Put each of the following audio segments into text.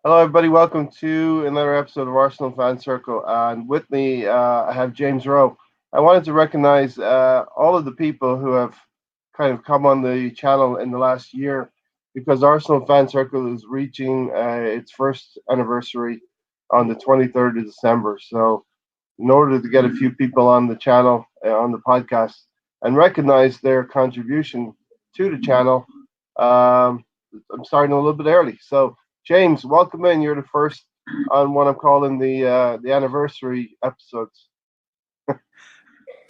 Hello, everybody. Welcome to another episode of Arsenal Fan Circle. And with me, I have James Rowe. I wanted to recognize all of the people who have kind of come on the channel in the last year because Arsenal Fan Circle is reaching its first anniversary on the 23rd of December. So, in order to get a few people on the channel, on the podcast, and recognize their contribution to the channel, um, I'm starting a little bit early. So, James, welcome in. You're the first on what I'm calling the anniversary episodes.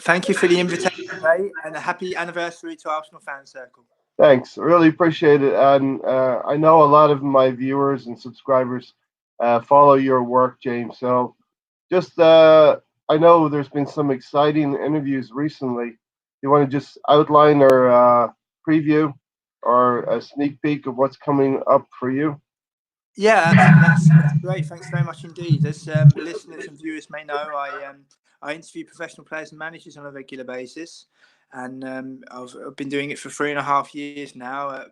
Thank you for the invitation, Ray, and a happy anniversary to Arsenal Fan Circle. Thanks, really appreciate it. And I know a lot of my viewers and subscribers follow your work, James. So just I know there's been some exciting interviews recently. You want to just outline or preview or a sneak peek of what's coming up for you? Yeah, that's great. Thanks very much indeed. As listeners and viewers may know, I interview professional players and managers on a regular basis, and I've been doing it for 3.5 years now.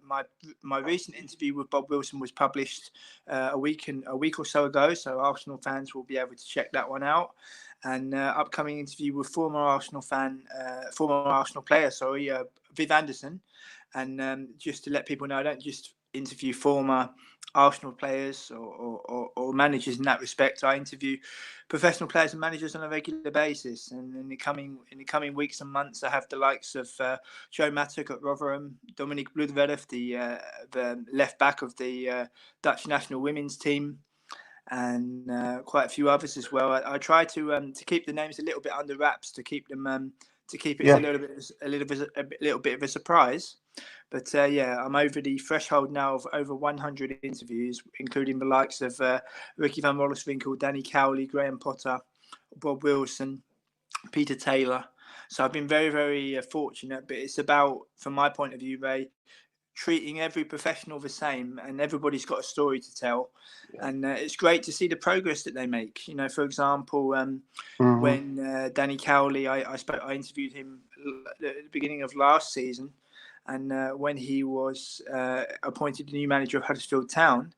My recent interview with Bob Wilson was published a week or so ago, so Arsenal fans will be able to check that one out. And upcoming interview with former Arsenal player, Viv Anderson. And just to let people know, I don't just interview former Arsenal players or managers in that respect. I interview professional players and managers on a regular basis, and in the coming weeks and months, I have the likes of Joe Mattock at Rotherham, Dominic Bloedvelf, the left back of the Dutch national women's team, and quite a few others as well. I try to keep the names a little bit under wraps to keep it as Yeah. a little bit of a surprise. But yeah, I'm over the threshold now of over 100 interviews, including the likes of Ricky van Rollerswinkel, Danny Cowley, Graham Potter, Bob Wilson, Peter Taylor. So I've been very, very fortunate. But it's about, from my point of view, Ray, treating every professional the same, and everybody's got a story to tell. Yeah. And it's great to see the progress that they make. For example, Hmm. when Danny Cowley, I interviewed him at the beginning of last season, and when he was appointed the new manager of Huddersfield Town,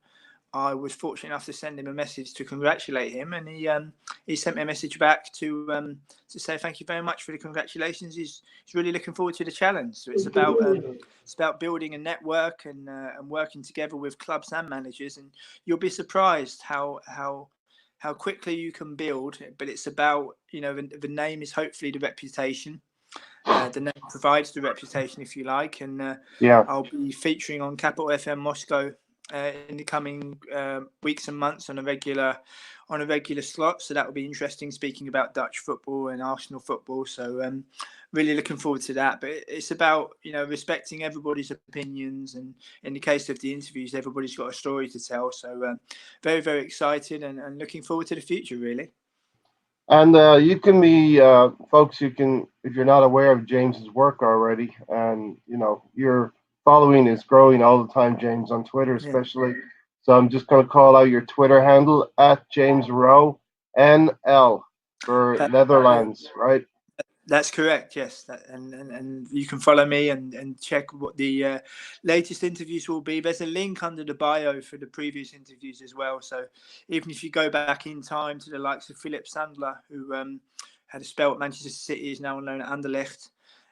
I was fortunate enough to send him a message to congratulate him, and he sent me a message back to say thank you very much for the congratulations. He's really looking forward to the challenge. So it's about building a network and working together with clubs and managers, and you'll be surprised how quickly you can build. But it's about the name is hopefully the reputation. The name provides the reputation, if you like, and Yeah. I'll be featuring on Capital FM Moscow in the coming weeks and months on a regular slot. So that will be interesting, speaking about Dutch football and Arsenal football. So really looking forward to that. But it's about respecting everybody's opinions, and in the case of the interviews, everybody's got a story to tell. So very, very excited and looking forward to the future, really. And you can be, folks, you can, if you're not aware of James's work already, and your following is growing all the time, James, on Twitter Yeah. especially. So I'm just going to call out your Twitter handle at James Rowe NL for That, Netherlands, right? That's correct, yes. And you can follow me and check what the latest interviews will be. There's a link under the bio for the previous interviews as well. So even if you go back in time to the likes of Philip Sandler, who had a spell at Manchester City, is now on loan at Anderlecht,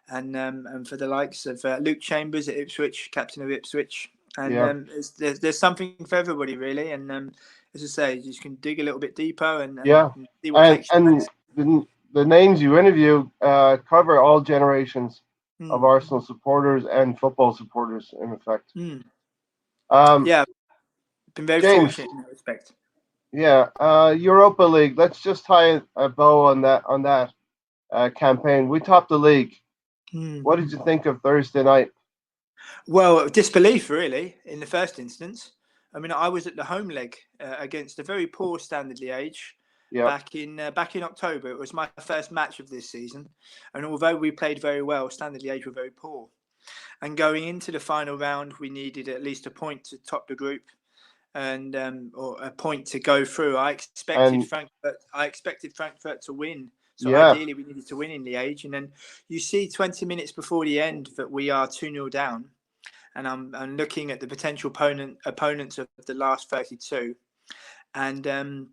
and for the likes of Luke Chambers at Ipswich, captain of Ipswich. And Yeah, there's something for everybody, really. And as I say, you can dig a little bit deeper yeah. and see what And takes your fancy. the names you interview cover all generations of Mm. Arsenal supporters and football supporters, in effect. Mm. Um, Yeah, been very James, fortunate in that respect. yeah, Europa League. Let's just tie a bow on that campaign. We topped the league. Hmm. What did you think of Thursday night? Well, disbelief really in the first instance. I mean, I was at the home leg against a very poor Standard Liège Yeah, back in October. It was my first match of this season, and although we played very well, Standard Liège were very poor. And going into the final round, we needed at least a point to top the group, and or a point to go through. and I expected Frankfurt to win. So yeah, ideally, we needed to win in the age, and then you see 20 minutes before the end that we are 2-0 down, and I'm looking at the potential opponents of the last 32. and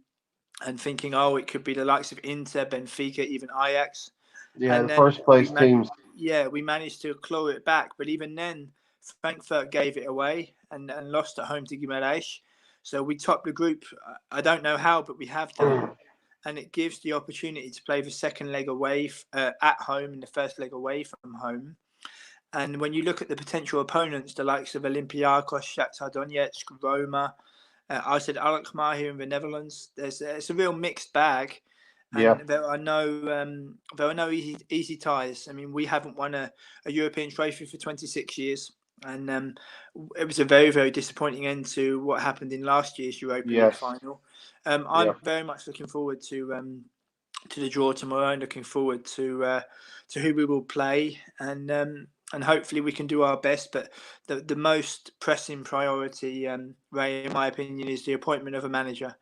thinking, oh, it could be the likes of Inter, Benfica, even Ajax. Yeah, And the then first place teams. we managed to claw it back. But even then, Frankfurt gave it away and lost at home to Guimarães. So we topped the group. I don't know how, but we have done. And it gives the opportunity to play the second leg away at home and the first leg away from home. And when you look at the potential opponents, the likes of Olympiacos, Shakhtar Donetsk, Roma, I said Alkmaar here in the Netherlands, it's a real mixed bag. Yeah, And there are no easy ties. I mean, we haven't won a European trophy for 26 years. And it was a very, very disappointing end to what happened in last year's Europa League yes, final. yeah. I'm very much looking forward to the draw tomorrow, and looking forward to who we will play, and hopefully we can do our best. But the most pressing priority, Ray, in my opinion, is the appointment of a manager.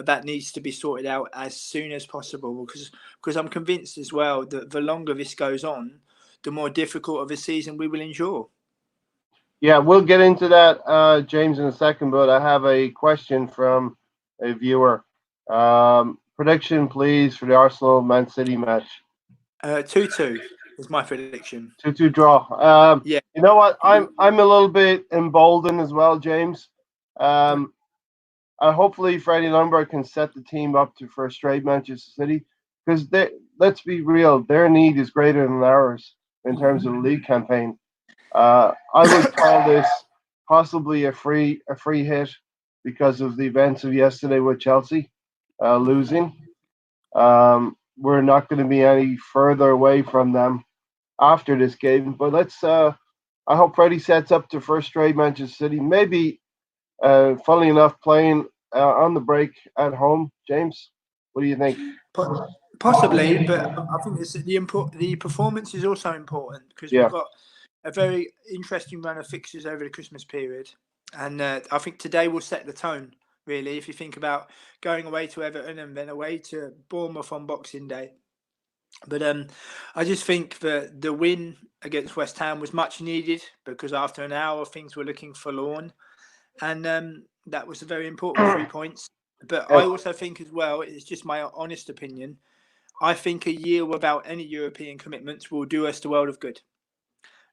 That needs to be sorted out as soon as possible, because I'm convinced as well that the longer this goes on, the more difficult of a season we will endure. Yeah, we'll get into that, James, in a second, but I have a question from a viewer. Prediction, please, for the Arsenal Man City match. 2-2 is my prediction. 2-2 draw. Yeah. You know what? I'm a little bit emboldened as well, James. Hopefully Freddie Lombard can set the team up for a straight Manchester City, because let's be real, their need is greater than ours in terms of the league campaign. I would call this possibly a free hit because of the events of yesterday with Chelsea losing. We're not going to be any further away from them after this game, but let's. I hope Freddie sets up to first straight Manchester City. Maybe, funnily enough, playing on the break at home. James, what do you think? Possibly, but I think the performance is also important, because we've got a very interesting run of fixtures over the Christmas period, and I think today will set the tone. Really, if you think about going away to Everton and then away to Bournemouth on Boxing Day. But I just think that the win against West Ham was much needed, because after an hour things were looking forlorn, and that was a very important 3 points. But I also think as well, it's just my honest opinion, I think a year without any European commitments will do us the world of good.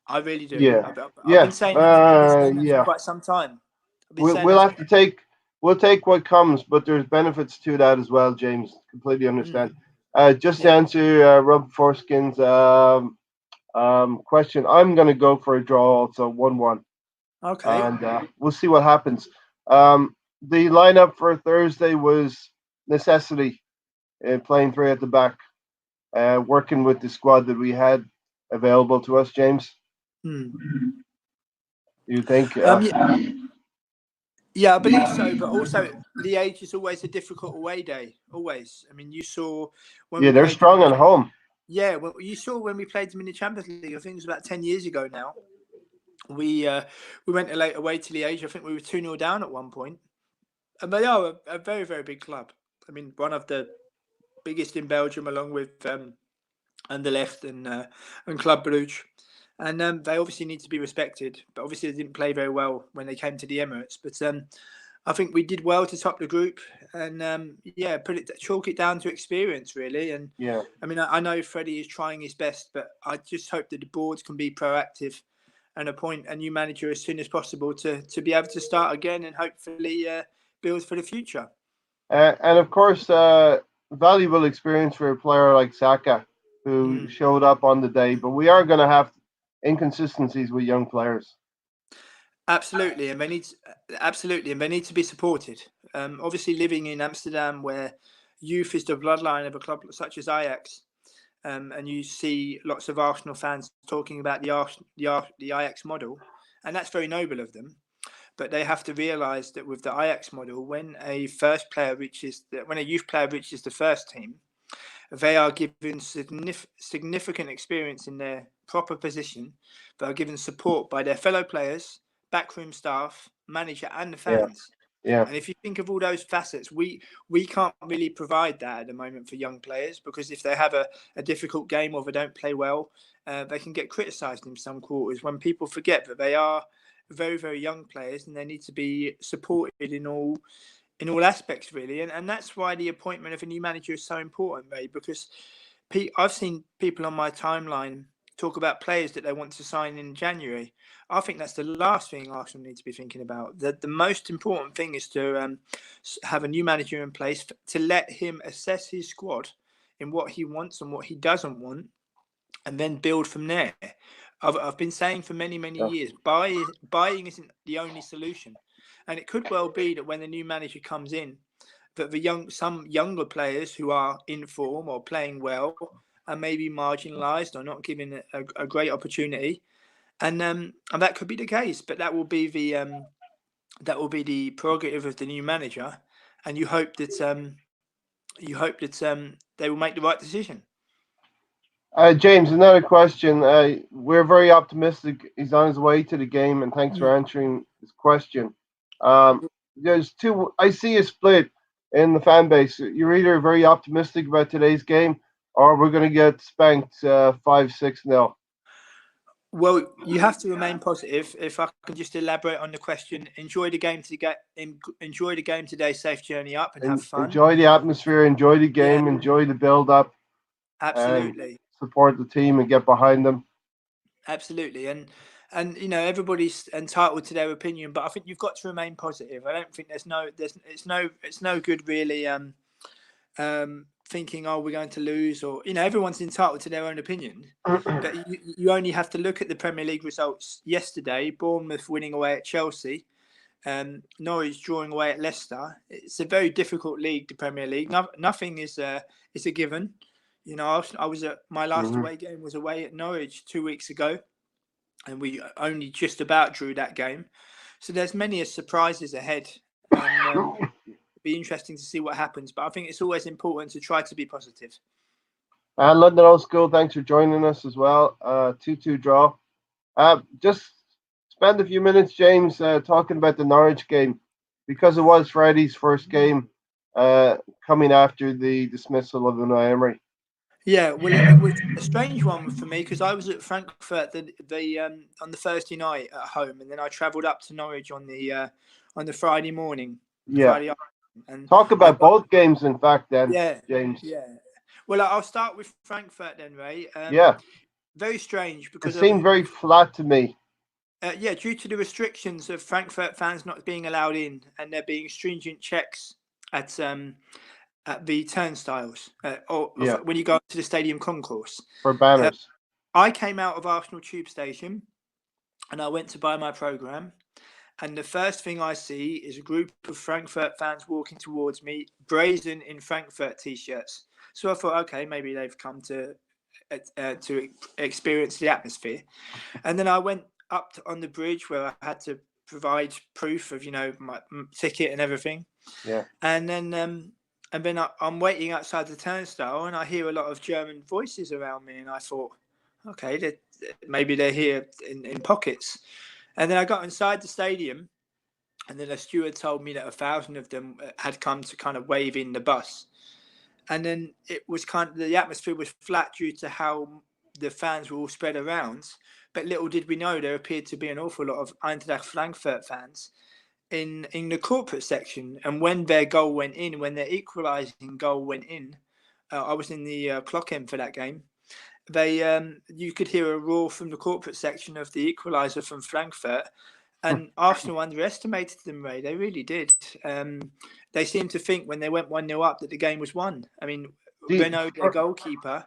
I really do. Yeah, I've been saying that for quite some time. We'll have to take what comes, but there's benefits to that as well, James. Completely understand. Just to answer Rob Forskin's question, I'm going to go for a draw also, 1-1. Okay. And we'll see what happens. The lineup for Thursday was necessity, playing three at the back, working with the squad that we had available to us, James. You think? Yeah, I believe so. But also, Liège is always a difficult away day. Always. I mean, you saw when they're strong at home. Yeah, well, you saw when we played them in the Champions League. I think it was about 10 years ago now. We went away to Liège. I think we were 2-0 down at one point. And they are a very, very big club. I mean, one of the biggest in Belgium, along with Anderlecht and Club Brugge. And they obviously need to be respected. But obviously they didn't play very well when they came to the Emirates. But I think we did well to top the group, and chalk it down to experience, really. And I mean, I know Freddie is trying his best, but I just hope that the boards can be proactive and appoint a new manager as soon as possible to be able to start again and hopefully build for the future. And of course, valuable experience for a player like Saka, who showed up on the day. But we are going to have inconsistencies with young players. Absolutely, and they need to be supported. Obviously, living in Amsterdam, where youth is the bloodline of a club such as Ajax, and you see lots of Arsenal fans talking about the Ajax model, and that's very noble of them. But they have to realise that with the Ajax model, when a youth player reaches the first team, they are given significant experience in their proper position. They are given support by their fellow players, backroom staff, manager, and the fans. Yeah. And if you think of all those facets, we can't really provide that at the moment for young players, because if they have a difficult game or they don't play well, they can get criticised in some quarters, when people forget that they are very, very young players and they need to be supported in all in all aspects, really. And that's why the appointment of a new manager is so important, Ray, because I've seen people on my timeline talk about players that they want to sign in January. I think that's the last thing Arsenal need to be thinking about. The most important thing is to have a new manager in place to let him assess his squad in what he wants and what he doesn't want, and then build from there. I've been saying for many Yeah. years, buying isn't the only solution, and it could well be that when the new manager comes in, that some younger players who are in form or playing well are maybe marginalised or not given a great opportunity, and that could be the case. But that will be the prerogative of the new manager, and you hope that they will make the right decision. James, another question. We're very optimistic. He's on his way to the game, and thanks for answering his question. There's two. I see a split in the fan base. You're either very optimistic about today's game, or we're going to get spanked 5-6-0. Well, you have to remain positive. If I can just elaborate on the question, enjoy the game today. Safe journey up and have fun. Enjoy the atmosphere. Enjoy the game. Yeah. Enjoy the build-up. Absolutely. Support the team and get behind them. Absolutely, and everybody's entitled to their opinion, but I think you've got to remain positive. I don't think it's no good really thinking, oh, we're going to lose, or everyone's entitled to their own opinion. But you only have to look at the Premier League results yesterday: Bournemouth winning away at Chelsea, Norwich drawing away at Leicester. It's a very difficult league, the Premier League. Nothing is a given. I was at my last away game was away at Norwich 2 weeks ago, and we only just about drew that game. So there's many surprises ahead, and it'll be interesting to see what happens. But I think it's always important to try to be positive. And London Old School, thanks for joining us as well. 2-2 draw. Just spend a few minutes, James, talking about the Norwich game, because it was Friday's first game coming after the dismissal of Unai Emery. Yeah, well, it was a strange one for me because I was at Frankfurt on the Thursday night at home, and then I travelled up to Norwich on the Friday morning. Yeah. Friday afternoon, and talk about both games, in fact, then, yeah, James. Yeah. Well, I'll start with Frankfurt then, Ray. Yeah. Very strange because it seemed very flat to me. Due to the restrictions of Frankfurt fans not being allowed in, and there being stringent checks at the turnstiles, when you go to the stadium concourse for banners. I came out of Arsenal Tube Station and I went to buy my programme, and the first thing I see is a group of Frankfurt fans walking towards me, brazen in Frankfurt t-shirts. So I thought, okay, maybe they've come to experience the atmosphere. And then I went up on the bridge where I had to provide proof of my ticket and everything. Yeah. And then I'm waiting outside the turnstile, and I hear a lot of German voices around me, and I thought, okay, maybe they're here in pockets. And then I got inside the stadium, and then a steward told me that 1,000 of them had come to kind of wave in the bus. And then it was the atmosphere was flat due to how the fans were all spread around. But little did we know there appeared to be an awful lot of Eintracht Frankfurt fans in the corporate section. And when their goal went in, when their equalising goal went in, I was in the clock end for that game. You could hear a roar from the corporate section of the equaliser from Frankfurt, and Arsenal underestimated them, Ray. They really did. They seemed to think when they went 1-0 up that the game was won. I mean, Renault, their goalkeeper.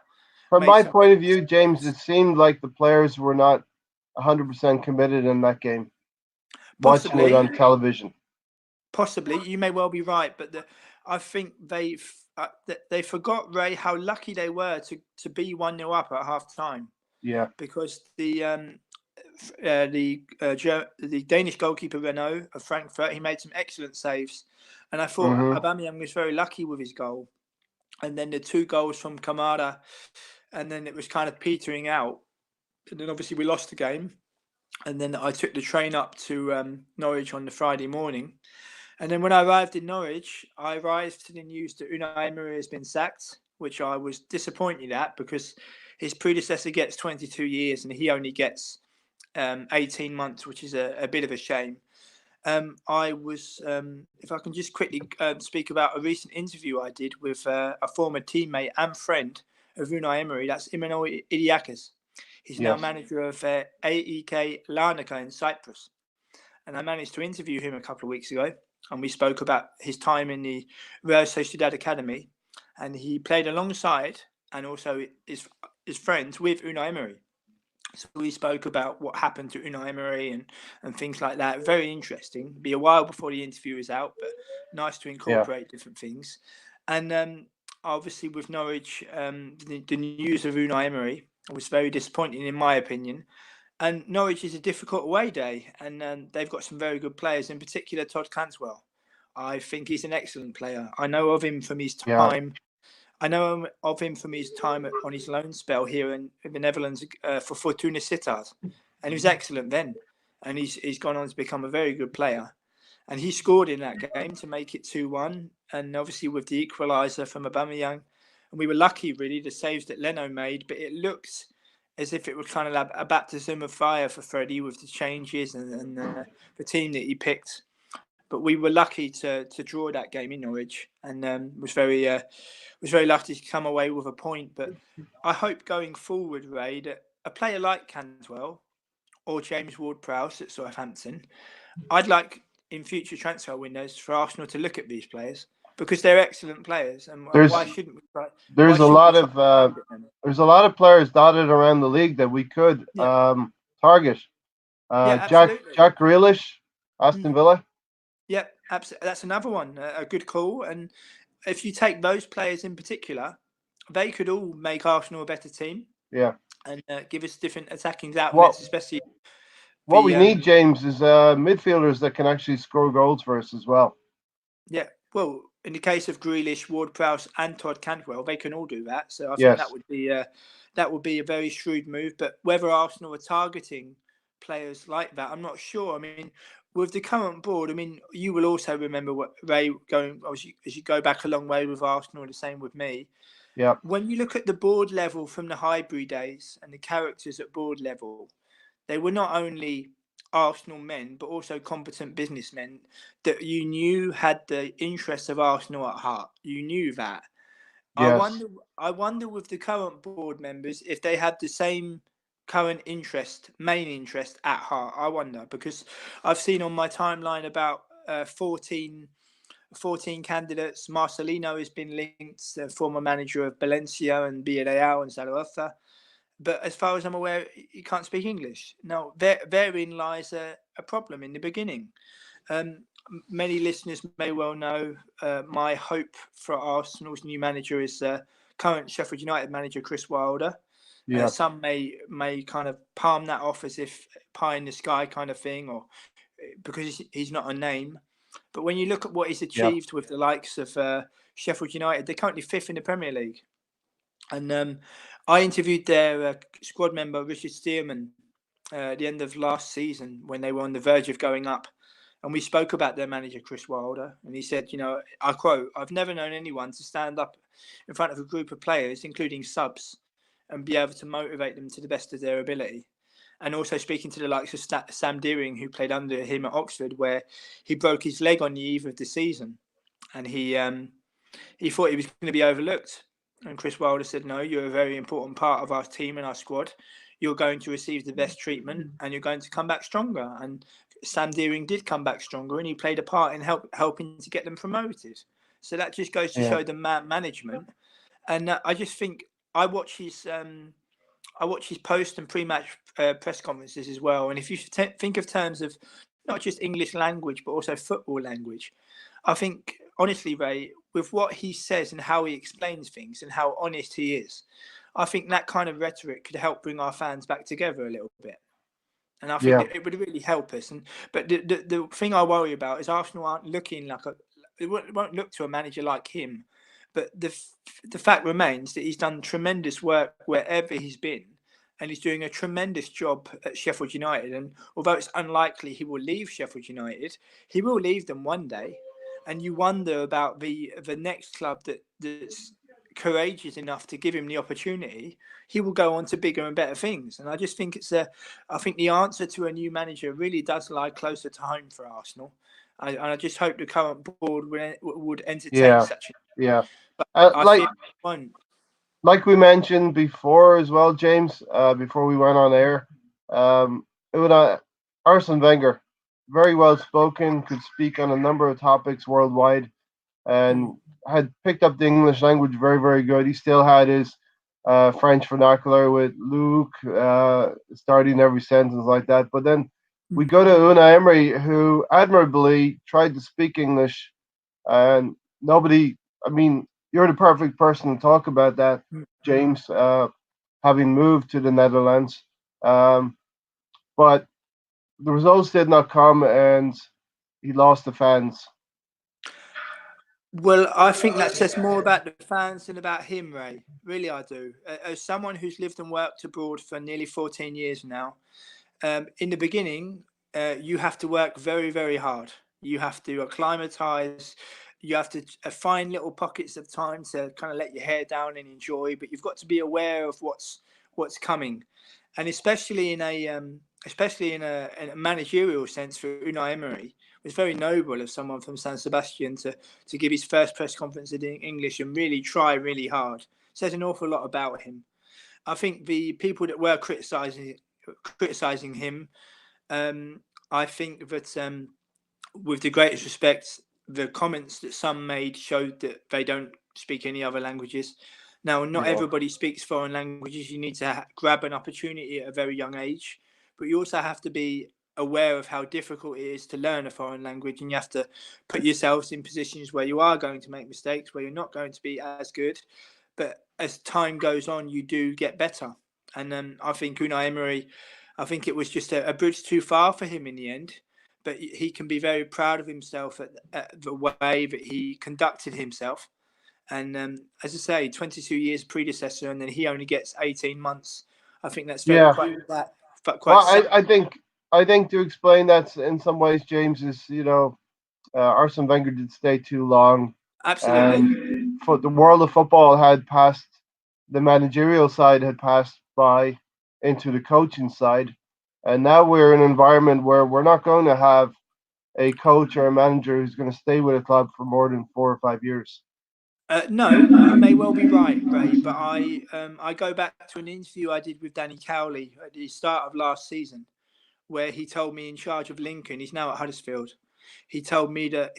From my point of view, James, it seemed like the players were not 100% committed in that game. Possibly. Watching it on television. Possibly. You may well be right, but I think they forgot, Ray, how lucky they were to be 1-0 up at half time. Yeah. Because the Danish goalkeeper Renault of Frankfurt, he made some excellent saves, and I thought Aubameyang was very lucky with his goal. And then the 2 goals from Kamada, and then it was kind of petering out. And then obviously we lost the game, and then I took the train up to Norwich on the Friday morning. And then when I arrived in Norwich, I arrived to the news that Unai Emery has been sacked, which I was disappointed at because his predecessor gets 22 years and he only gets 18 months, which is a bit of a shame. I was, if I can just quickly speak about a recent interview I did with a former teammate and friend of Unai Emery. That's Imanol Idiakis. He's now Yes. manager of AEK Larnaca in Cyprus. And I managed to interview him a couple of weeks ago. And we spoke about his time in the Real Sociedad Academy. And he played alongside and also is friends with Unai Emery. So we spoke about what happened to Unai Emery and things like that. Very interesting. It'll be a while before the interview is out, but nice to Yeah. incorporate different things. And obviously with Norwich, the news of Unai Emery was very disappointing in my opinion. And Norwich is a difficult away day, and they've got some very good players, in particular Todd Cantwell. I think he's an excellent player. I know of him from his Yeah. time I know of him from his time on his loan spell here in the Netherlands for Fortuna Sittard, and he was excellent then. And he's gone on to become a very good player. And he scored in that game to make it 2-1, and obviously with the equaliser from Aubameyang. And we were lucky, really, the saves that Leno made, but it looked as if it was kind of like a baptism of fire for Freddie with the changes and the team that he picked. But we were lucky to draw that game in Norwich, and was very lucky to come away with a point. But I hope going forward, Ray, that a player like Cantwell or James Ward-Prowse at Southampton, I'd like in future transfer windows for Arsenal to look at these players because they're excellent players, and There's why shouldn't we try? Why there's a shouldn't we lot try of to target them? there's a lot of players dotted around the league that we could Yeah, target. yeah, Jack absolutely. Jack Grealish, Mm. Aston Villa. Yeah, absolutely. That's another one, a good call. And if you take those players in particular, they could all make Arsenal a better team Yeah. and give us different attacking What outlets, especially what we the need, James, is midfielders that can actually score goals for us as well. yeah. Well, in the case of Grealish, Ward-Prowse, and Todd Cantwell, they can all do that. So I think Yes. that would be a very shrewd move. But whether Arsenal are targeting players like that, I'm not sure. I mean, with the current board, I mean, you will also remember what Ray going as you go back a long way with Arsenal. The same with me. Yeah. When you look at the board level from the Highbury days and the characters at board level, they were not only Arsenal men, but also competent businessmen that you knew had the interests of Arsenal at heart. You knew that. I Yes. wonder. I wonder with the current board members if they had the same current interest, main interest at heart. I wonder because I've seen on my timeline about 14 candidates. Marcelino has been linked, the former manager of Valencia and Villarreal and Zaragoza. But as far as I'm aware, he can't speak English. Now, therein lies a problem in the beginning. Um, Many listeners may well know my hope for Arsenal's new manager is current Sheffield United manager Chris Wilder. Yeah. Some may kind of palm that off as if pie in the sky kind of thing, or because he's not a name. But when you look at what he's Yeah. achieved with the likes of Sheffield United, they're currently fifth in the Premier League. And I interviewed their squad member, Richard Stearman, at the end of last season when they were on the verge of going up. And we spoke about their manager, Chris Wilder. And he said, I quote, I've never known anyone to stand up in front of a group of players, including subs, and be able to motivate them to the best of their ability. And also speaking to the likes of Sam Deering, who played under him at Oxford, where he broke his leg on the eve of the season. And he thought he was going to be overlooked. And Chris Wilder said, no, you're a very important part of our team and our squad. You're going to receive the best treatment and you're going to come back stronger. And Sam Deering did come back stronger and he played a part in helping to get them promoted. So that just goes to Yeah. show the management. And I just think I watch his post and pre-match press conferences as well. And if you think of terms of not just English language, but also football language, I think, honestly, Ray, with what he says and how he explains things and how honest he is, I think that kind of rhetoric could help bring our fans back together a little bit. And I think Yeah. it would really help us. But the thing I worry about is Arsenal aren't looking like it won't look to a manager like him. But the fact remains that he's done tremendous work wherever he's been, and he's doing a tremendous job at Sheffield United. And although it's unlikely he will leave Sheffield United, he will leave them one day. And you wonder about the next club that's courageous enough to give him the opportunity, he will go on to bigger and better things. And I just think I think the answer to a new manager really does lie closer to home for Arsenal. I just hope the current board would entertain Yeah, such. yeah. But Uh, I like fear it won't. like we mentioned before as well, James. Before we went on air, it would Arsene Wenger, very well spoken, could speak on a number of topics worldwide, Mm, and had picked up the English language very, very good. He still had his French vernacular with Luke, starting every sentence like that. But then we mm, go to Unai Emery, who admirably tried to speak English, and nobody. I mean, you're the perfect person to talk about that, mm. James. Having moved to the Netherlands, um, but the results did not come, and he lost the fans. Well, I think that says more about the fans than about him, Ray. Really, I do. As someone who's lived and worked abroad for nearly 14 years now, in the beginning, you have to work very, very hard. You have to acclimatize. You have to find little pockets of time to kind of let your hair down and enjoy. But you've got to be aware of what's coming, and especially in a managerial sense for Unai Emery, it was very noble of someone from San Sebastian to give his first press conference in English and really try really hard. It says an awful lot about him. I think the people that were criticizing him, um, I think that with the greatest respect, the comments that some made showed that they don't speak any other languages. Now, not Yeah, everybody speaks foreign languages. You need to grab an opportunity at a very young age, but you also have to be aware of how difficult it is to learn a foreign language, and you have to put yourselves in positions where you are going to make mistakes, where you're not going to be as good. But as time goes on, you do get better. And I think Unai Emery, I think it was just a bridge too far for him in the end. But he can be very proud of himself at the way that he conducted himself. And as I say, 22 years predecessor, and then he only gets 18 months. I think that's very yeah. quite Well, sad. I think to explain that in some ways, James, is Arsene Wenger did stay too long, Absolutely. and for the world of football had passed, the managerial side had passed by into the coaching side, and now we're in an environment where we're not going to have a coach or a manager who's going to stay with a club for more than 4 or 5 years. No, you may well be right, Ray, but I go back to an interview I did with Danny Cowley at the start of last season, where he told me in charge of Lincoln, he's now at Huddersfield. He told me that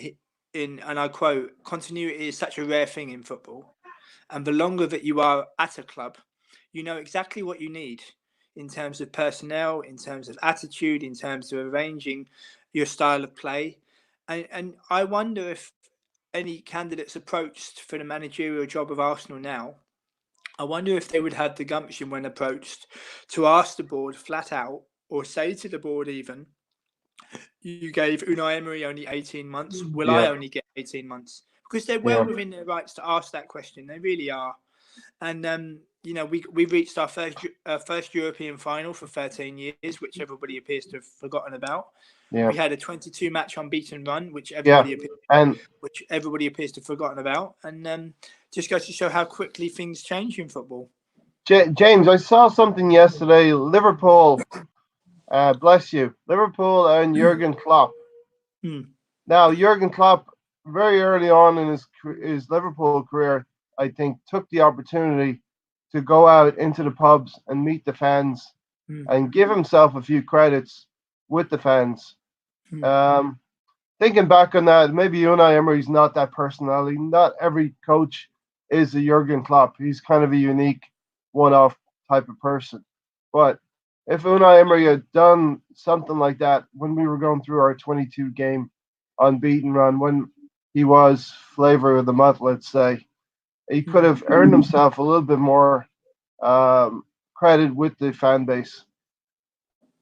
and I quote, continuity is such a rare thing in football, and the longer that you are at a club, you know exactly what you need in terms of personnel, in terms of attitude, in terms of arranging your style of play, and I wonder if any candidates approached for the managerial job of Arsenal now, I wonder if they would have the gumption when approached to ask the board flat out or say to the board even, you gave Unai Emery only 18 months, will I Yeah, only get 18 months? Because they're well yeah, within their rights to ask that question. They really are. And we reached our first European final for 13 years, which everybody appears to have forgotten about. yeah, We had a 22 match unbeaten run, yeah. And which everybody appears to have forgotten about, and just goes to show how quickly things change in football. James, I saw something yesterday. Liverpool, bless you, Liverpool and Jurgen Klopp. Hmm. Now, Jurgen Klopp, very early on in his Liverpool career, I think, took the opportunity to go out into the pubs and meet the fans Hmm. and give himself a few credits with the fans. Hmm. Um, Thinking back on that, maybe Unai Emery's not that personality. Not every coach is a Jurgen Klopp. He's kind of a unique, one-off type of person. But if Unai Emery had done something like that when we were going through our 22 game unbeaten run, when he was flavor of the month, let's say, he could Hmm. have earned himself a little bit more um, credit with the fan base.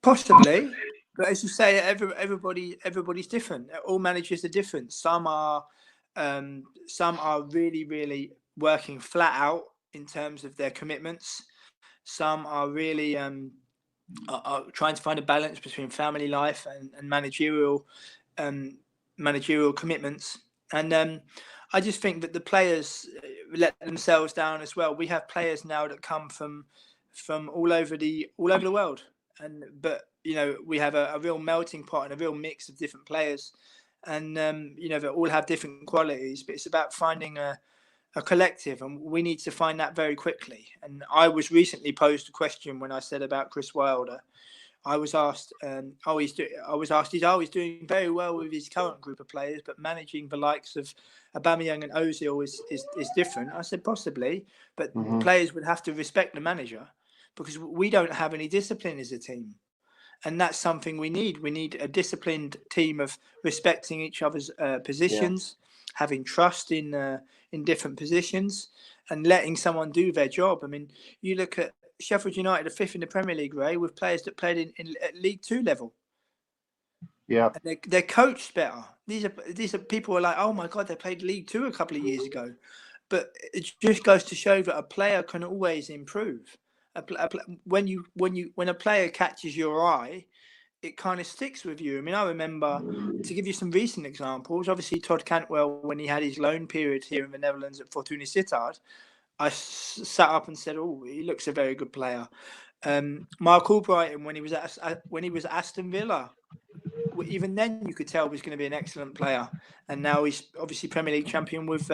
Possibly, but as you say, everybody's different. All managers are different. Some are really really working flat out in terms of their commitments. Some are really are trying to find a balance between family life and um, managerial commitments. And I just think that the players let themselves down as well. We have players now that come from all over the world, but we have a real melting pot and a real mix of different players, and they all have different qualities. But it's about finding a collective, and we need to find that very quickly. And I was recently posed a question when I said about Chris Wilder. I was asked, he's doing very well with his current group of players, but managing the likes of Aubameyang and Ozil is different. I said possibly, but players would have to respect the manager, because we don't have any discipline as a team. And that's something we need. We need a disciplined team of respecting each other's positions, having trust in different positions, and letting someone do their job. I mean, you look at Sheffield United are fifth in the Premier League, Ray, with players that played at League Two level. Yeah, and they're coached better. These are people who are like, oh my God, they played League Two a couple of years ago. But it just goes to show that a player can always improve. When a player catches your eye, it kind of sticks with you. I mean, I remember, to give you some recent examples, obviously Todd Cantwell, when he had his loan period here in the Netherlands at Fortuna Sittard, I sat up and said, oh, he looks a very good player. Mark Albrighton, when he was at Aston Villa, even then you could tell he was going to be an excellent player. And now he's obviously Premier League champion with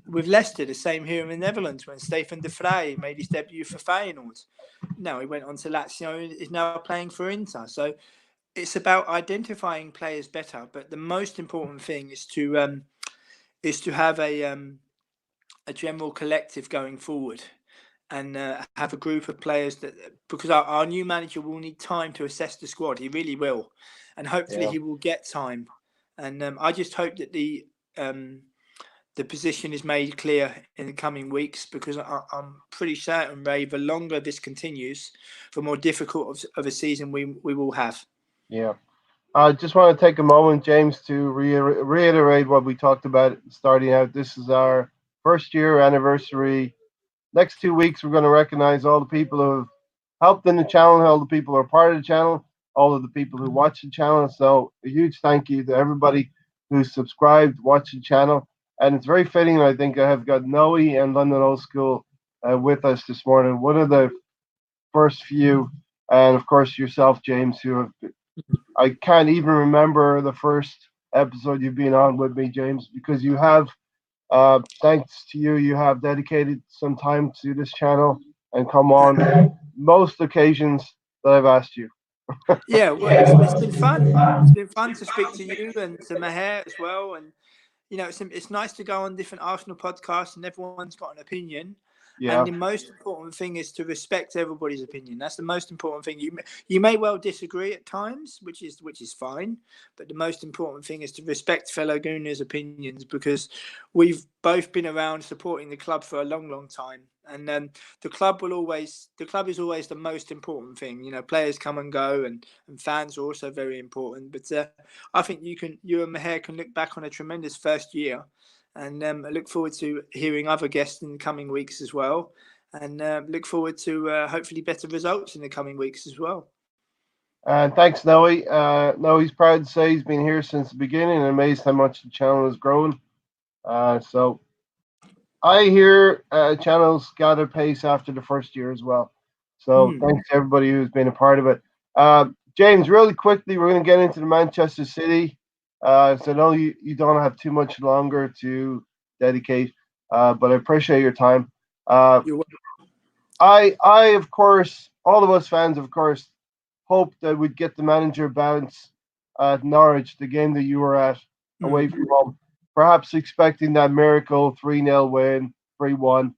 Leicester. The same here in the Netherlands when Stefan de Vrij made his debut for Feyenoord. Now he went on to Lazio and is now playing for Inter. So it's about identifying players better. But the most important thing is to have a general collective going forward, and have a group of players because our new manager will need time to assess the squad. He really will, and hopefully he will get time. And I just hope that the position is made clear in the coming weeks, because I'm pretty certain, Ray, the longer this continues, the more difficult of a season we will have. Yeah. I just want to take a moment, James, to reiterate what we talked about starting out. This is our first year anniversary. Next 2 weeks, we're going to recognize all the people who have helped in the channel, all the people who are part of the channel, all of the people who watch the channel. So a huge thank you to everybody who subscribed, watched the channel. And it's very fitting, I think, I have got Noe and London Old School with us this morning. One of the first few, and of course yourself, James, who have, I can't even remember the first episode you've been on with me, James, because you have, thanks to you, you have dedicated some time to this channel and come on most occasions that I've asked you. Yeah, well, it's been fun. It's been fun to speak to you and to Maher as well. And it's nice to go on different Arsenal podcasts and everyone's got an opinion. Yeah. And the most important thing is to respect everybody's opinion. That's the most important thing. You may well disagree at times, which is fine. But the most important thing is to respect fellow Gooners' opinions, because we've both been around supporting the club for a long, long time. And the club is always the most important thing. Players come and go, and fans are also very important. But I think you and Maher can look back on a tremendous first year. And I look forward to hearing other guests in the coming weeks as well. And look forward to hopefully better results in the coming weeks as well. And thanks, Noe. Noe's proud to say he's been here since the beginning and amazed how much the channel has grown. So I hear channels gather pace after the first year as well. So thanks to everybody who's been a part of it. James, really quickly, we're going to get into the Manchester City. So I know you don't have too much longer to dedicate, but I appreciate your time. You're I, of course, all of us fans, of course, hoped that we'd get the manager bounce at Norwich, the game that you were at, away from home. Perhaps expecting that miracle 3-0 win, 3-1.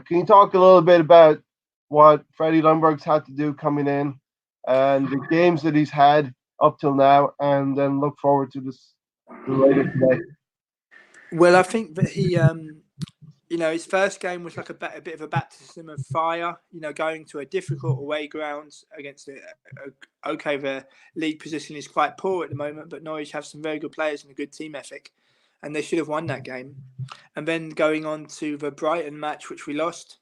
Can you talk a little bit about what Freddie Ljungberg's had to do coming in and the games that he's had up till now, and then look forward to this later today? Well, I think that he, his first game was like a bit of a baptism of fire. Going to a difficult away ground against the league position is quite poor at the moment, but Norwich have some very good players and a good team ethic, and they should have won that game. And then going on to the Brighton match, which we lost,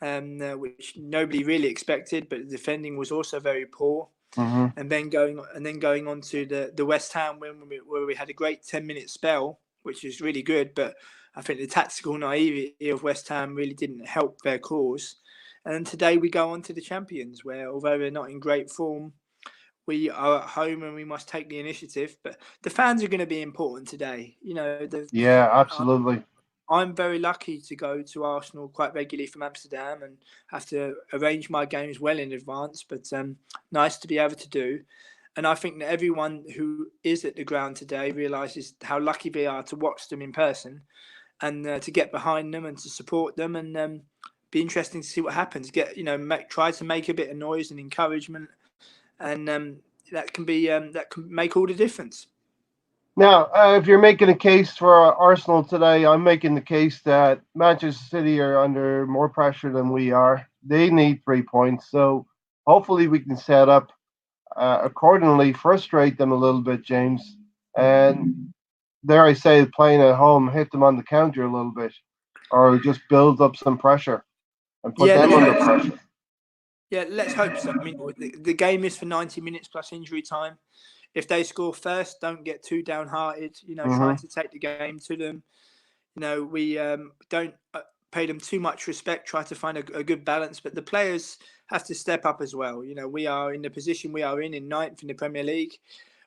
which nobody really expected, but the defending was also very poor. And then going on to the West Ham win, where we had a great 10-minute spell, which is really good. But I think the tactical naivety of West Ham really didn't help their cause. And today we go on to the champions, where although they're not in great form, we are at home and we must take the initiative. But the fans are going to be important today. Yeah, absolutely. I'm very lucky to go to Arsenal quite regularly from Amsterdam and have to arrange my games well in advance, but nice to be able to do. And I think that everyone who is at the ground today realises how lucky they are to watch them in person and to get behind them and to support them, and be interesting to see what happens. Try to make a bit of noise and encouragement, and that can make all the difference. Now, if you're making a case for Arsenal today, I'm making the case that Manchester City are under more pressure than we are. They need 3 points, so hopefully we can set up accordingly, frustrate them a little bit, James, and dare I say, playing at home, hit them on the counter a little bit, or just build up some pressure and put Yeah, them under pressure. Yeah, let's hope so. I mean, the game is for 90 minutes plus injury time. If they score first, don't get too downhearted. Try to take the game to them. We don't pay them too much respect. Try to find a good balance, but the players have to step up as well. We are in the position we are in ninth in the Premier League.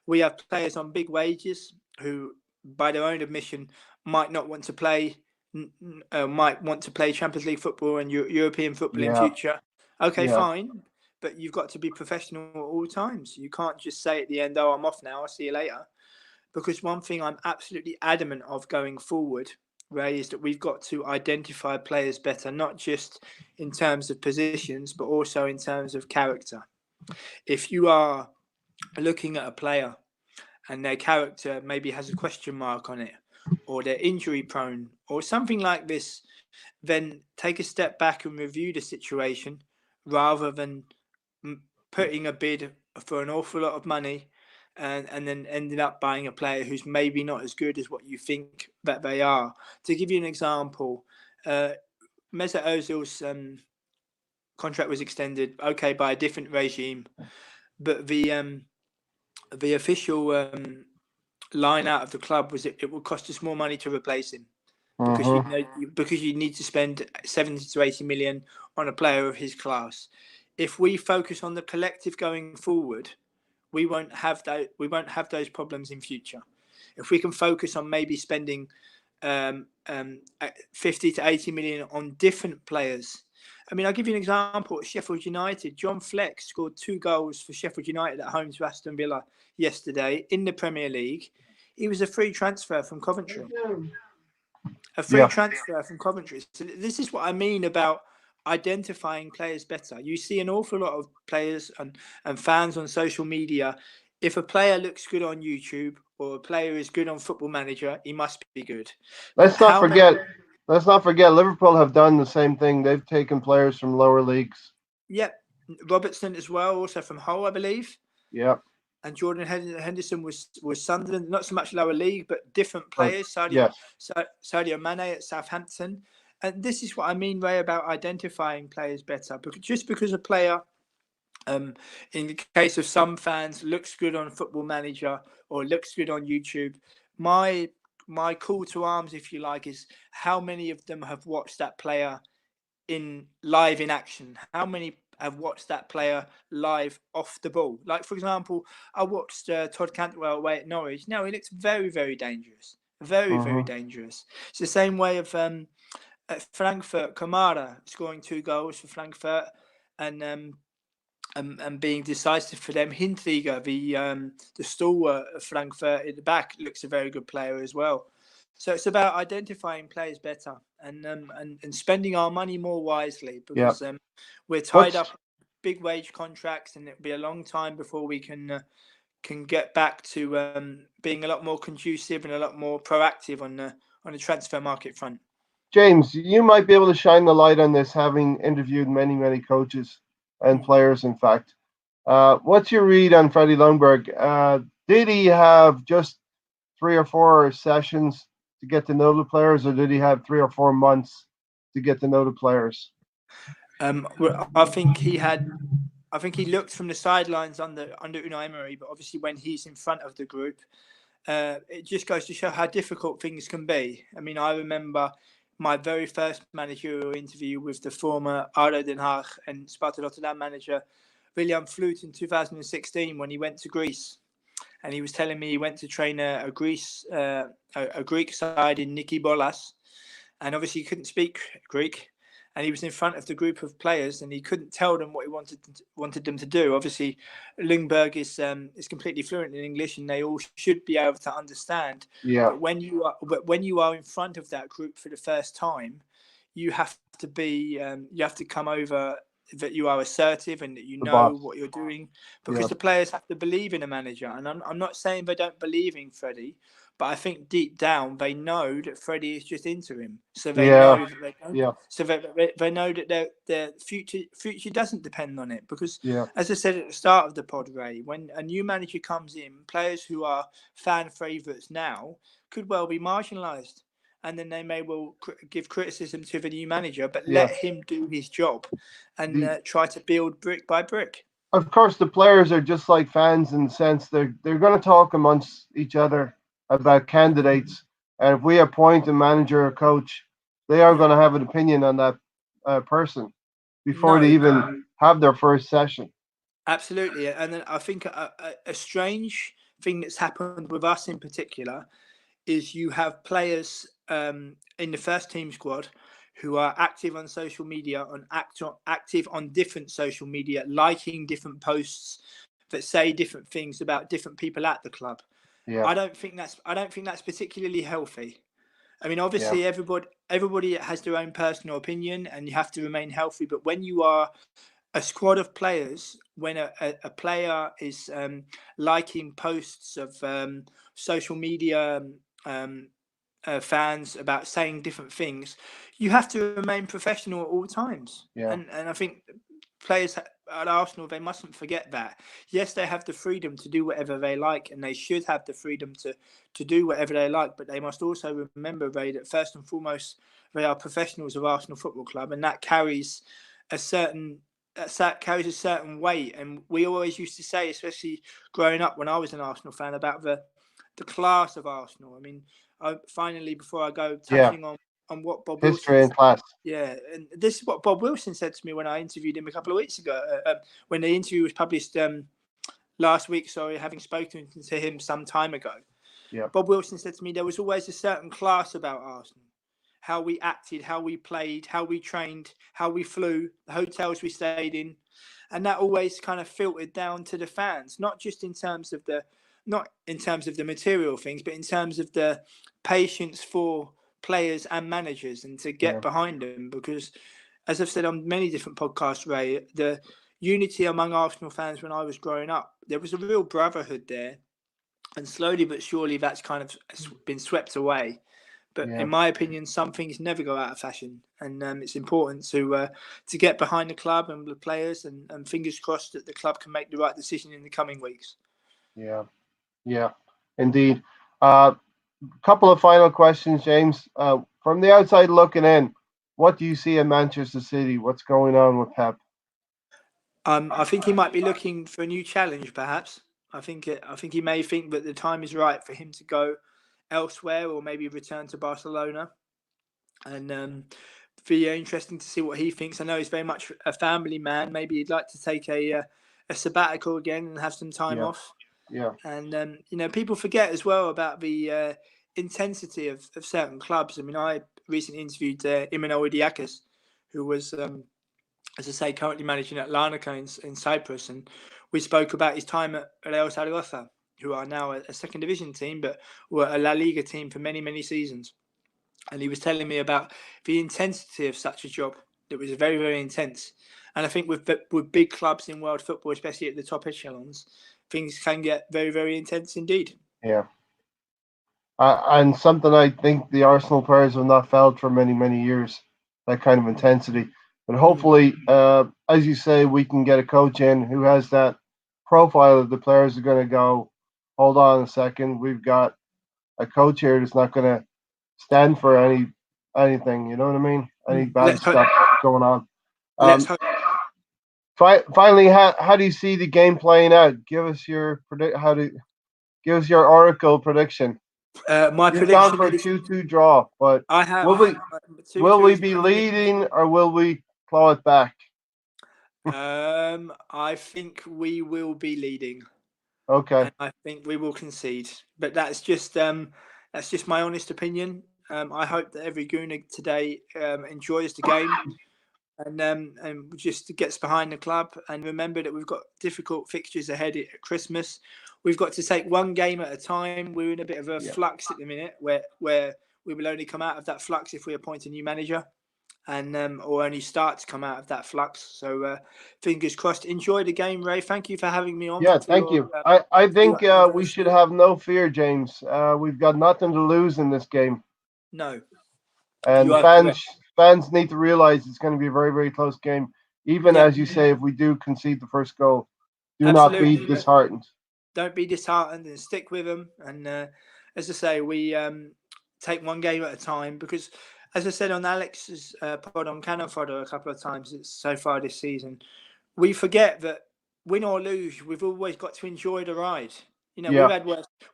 We have players on big wages who, by their own admission, might not want to play. Might want to play Champions League football and European football in Yeah, future. Okay, yeah. fine, but you've got to be professional at all times. You can't just say at the end, "Oh, I'm off now. I'll see you later." Because one thing I'm absolutely adamant of going forward, Ray, is that we've got to identify players better, not just in terms of positions, but also in terms of character. If you are looking at a player and their character maybe has a question mark on it, or they're injury prone, or something like this, then take a step back and review the situation rather than putting a bid for an awful lot of money and then ended up buying a player who's maybe not as good as what you think that they are. To give you an example, Mesut Ozil's contract was extended, okay, by a different regime, but the official line out of the club was it will cost us more money to replace him because you need to spend 70 to 80 million on a player of his class. If we focus on the collective going forward, we won't have those problems in future. If we can focus on maybe spending 50 to 80 million on different players. I mean, I'll give you an example. At Sheffield United, John Fleck scored 2 goals for Sheffield United at home to Aston Villa yesterday in the Premier League. He was a free transfer from Coventry. So this is what I mean about identifying players better. You see an awful lot of players and fans on social media. If a player looks good on YouTube or a player is good on Football Manager, he must be good. Let's not forget. Let's not forget. Liverpool have done the same thing. They've taken players from lower leagues. Yep, Robertson as well, also from Hull, I believe. Yep. And Jordan Henderson was Sunderland, not so much lower league, but different players. Sadio Mane at Southampton. And this is what I mean, Ray, about identifying players better. Just because a player, in the case of some fans, looks good on Football Manager or looks good on YouTube, my call to arms, if you like, is how many of them have watched that player in action? How many have watched that player live off the ball? Like, for example, I watched Todd Cantwell away at Norwich. Now, he looks very, very dangerous. Very dangerous. It's the same way of at Frankfurt, Kamara scoring 2 goals for Frankfurt and being decisive for them. Hinteregger, the stalwart of Frankfurt at the back, looks a very good player as well. So it's about identifying players better and spending our money more wisely because we're tied up big wage contracts and it'll be a long time before we can get back to being a lot more conducive and a lot more proactive on the transfer market front. James, you might be able to shine the light on this, having interviewed many coaches and players. In fact, what's your read on Freddie Ljungberg? Did he have just 3 or 4 sessions to get to know the players, or did he have 3 or 4 months to get to know the players? I think he looked from the sidelines under Unai Emery, but obviously when he's in front of the group, it just goes to show how difficult things can be. I mean, I remember my very first managerial interview with the former ADO Den Haag and Sparta Rotterdam manager William Vloot in 2016 when he went to Greece, and he was telling me he went to train a Greek side in Niki Bolas, and obviously he couldn't speak Greek, and he was in front of the group of players, and he couldn't tell them what he wanted them to do. Obviously, Lundberg is completely fluent in English, and they all should be able to understand. Yeah. But when you are in front of that group for the first time, you have to come over that you are assertive and that you The know boss. what you're doing, because Yeah. the players have to believe in a manager. And I'm not saying they don't believe in Freddie, but I think deep down they know that Freddie is just interim, so they Yeah. know that they don't. Yeah. So they know that their future doesn't depend on it. Because, Yeah. as I said at the start of the pod, Ray, when a new manager comes in, players who are fan favourites now could well be marginalised, and then they may well give criticism to the new manager, but Yeah. let him do his job and The try to build brick by brick. Of course, the players are just like fans in the sense they're going to talk amongst each other about candidates, and if we appoint a manager or coach, they are Yeah. going to have an opinion on that person before they No, even have their first session. absolutely. And then I think a strange thing that's happened with us in particular is you have players in the first team squad who are active on social media, active on different social media, liking different posts that say different things about different people at the club. Yeah. I don't think that's particularly healthy. I mean, Yeah. obviously, everybody has their own personal opinion, and you have to remain healthy. But when you are a squad of players, when a player is liking posts of social media um, fans about saying different things, you have to remain professional at all times. Yeah. And I think players at Arsenal, they mustn't forget that. Yes, they have the freedom to do whatever they like, and they should have the freedom to do whatever they like. But they must also remember, Ray, that first and foremost, they are professionals of Arsenal Football Club, and that carries a certain weight. And we always used to say, especially growing up when I was an Arsenal fan, about the class of Arsenal. I mean, finally, before I go, Yeah. touching on what Bob Wilson History and said. class. Yeah, and this is what Bob Wilson said to me when I interviewed him a couple of weeks ago. When the interview was published last week, sorry, having spoken to him some time ago. Yeah. Bob Wilson said to me there was always a certain class about Arsenal. How we acted, how we played, how we trained, how we flew, the hotels we stayed in. And that always kind of filtered down to the fans, not just in terms of the material things, but in terms of the patience for players and managers and to get Yeah. behind them. Because, as I've said on many different podcasts, Ray, the unity among Arsenal fans when I was growing up, there was a real brotherhood there. And slowly but surely that's kind of been swept away. But Yeah. in my opinion, some things never go out of fashion, and it's important to get behind the club and the players, and fingers crossed that the club can make the right decision in the coming weeks. Yeah. Yeah. Indeed. Uh, Couple of final questions, James. From the outside looking in, what do you see in Manchester City? What's going on with Pep? I think he might be looking for a new challenge, perhaps. I think he may think that the time is right for him to go elsewhere, or maybe return to Barcelona. And be interesting to see what he thinks. I know he's very much a family man. Maybe he'd like to take a sabbatical again and have some time Yeah. off. Yeah. And people forget as well about the intensity of certain clubs. I mean, I recently interviewed Imanol Idiakis, who was, as I say, currently managing at Larnaca in Cyprus, and we spoke about his time at Real Zaragoza, who are now a second division team, but were a La Liga team for many, many seasons. And he was telling me about the intensity of such a job. It was very, very intense. And I think with big clubs in world football, especially at the top echelons, things can get very, very intense indeed. Yeah. And something I think the Arsenal players have not felt for many, many years, that kind of intensity. But Mm. hopefully, as you say, we can get a coach in who has that profile of the players are going to go, hold on a second, we've got a coach here that's not going to stand for anything. You know what I mean? Any bad Let's hope. stuff going on. Let's Um, hope. finally, how do you see the game playing out? Give us your predict. How do Give us your oracle prediction. My You've gone prediction for a is 2-2 draw, but I have will we 2-2 is be my prediction. leading or will we claw it back? I think we will be leading, Okay. and I think we will concede. But that's just my honest opinion. I hope that every Gooner today enjoys the game and just gets behind the club. And remember that we've got difficult fixtures ahead at Christmas. We've got to take one game at a time. We're in a bit of a Yeah. flux at the minute, where we will only come out of that flux if we appoint a new manager, and or only start to come out of that flux. So fingers crossed. Enjoy the game, Ray. Thank you for having me on Yeah, for thank your you. I for your think we should anniversary. have no fear, James. We've got nothing to lose in this game, No, you and are correct. fans need to realize it's going to be a very very close game. Even Yeah, as you say, if we do concede the first goal, do not be absolutely. disheartened. Don't be disheartened and stick with them. And as I say, we take one game at a time because, as I said on Alex's pod on Cannon Fodder a couple of times so far this season, we forget that win or lose, we've always got to enjoy the ride. You know, Yeah,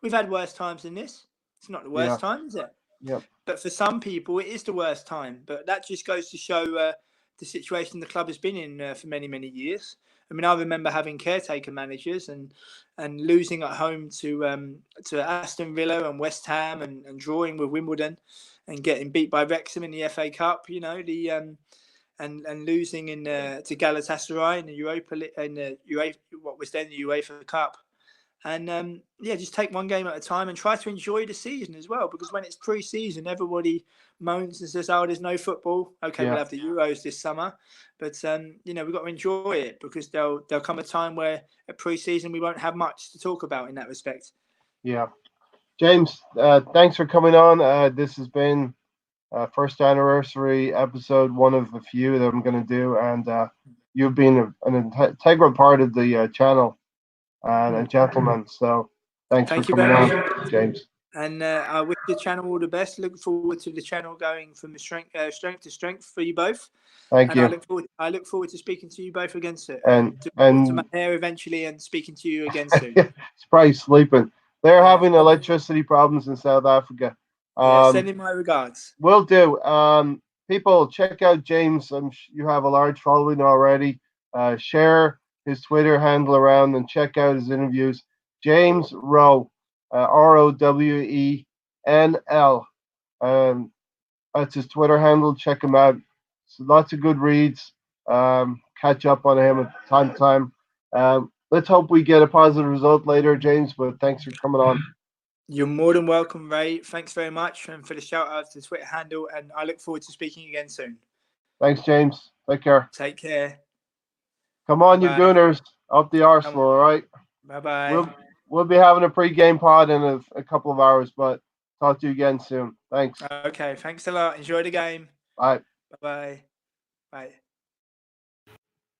we've had worse times than this. It's not the yeah, worst time, is it? yeah, But for some people, it is the worst time. But that just goes to show the situation the club has been in for many, many years. I mean, I remember having caretaker managers and losing at home to Aston Villa and West Ham and drawing with Wimbledon and getting beat by Wrexham in the FA Cup. You know and losing in to Galatasaray in the Europa in the UEFA, what was then the UEFA Cup. And yeah, just take one game at a time and try to enjoy the season as well. Because when it's pre-season, everybody moans and says, "Oh, there's no football." Okay, we'll yeah, have the Euros this summer, but you know we've got to enjoy it because there'll come a time where at pre-season we won't have much to talk about in that respect. yeah. James, thanks for coming on. This has been first anniversary episode, one of a few that I'm going to do, and you've been an integral part of the channel and a gentleman. So thanks for Thank you coming very much. on, James. And I wish the channel all the best. Look forward to the channel going from strength to strength for you both. Thank And I you. look forward. I look forward to speaking to you both again soon. And To my hair eventually, and speaking to you again soon. it's probably sleeping. They're Yeah, having electricity problems in South Africa. yeah. Sending my regards. Will do. People, check out James. You have a large following already. Share his Twitter handle around and check out his interviews. James Rowe, ROWENL. That's his Twitter handle. Check him out. So lots of good reads. Catch up on him at time to time. Let's hope we get a positive result later, James. But thanks for coming on. You're more than welcome, Ray. Thanks very much, and for the shout out to the Twitter handle. And I look forward to speaking again soon. Thanks, James. Take care. Take care. Come on, Bye you bye. Gooners. Up the Arsenal, all right? Bye bye. We'll be having a pre-game pod in a couple of hours, but talk to you again soon. Thanks. Okay. Thanks a lot. Enjoy the game. Bye. Bye bye. Bye.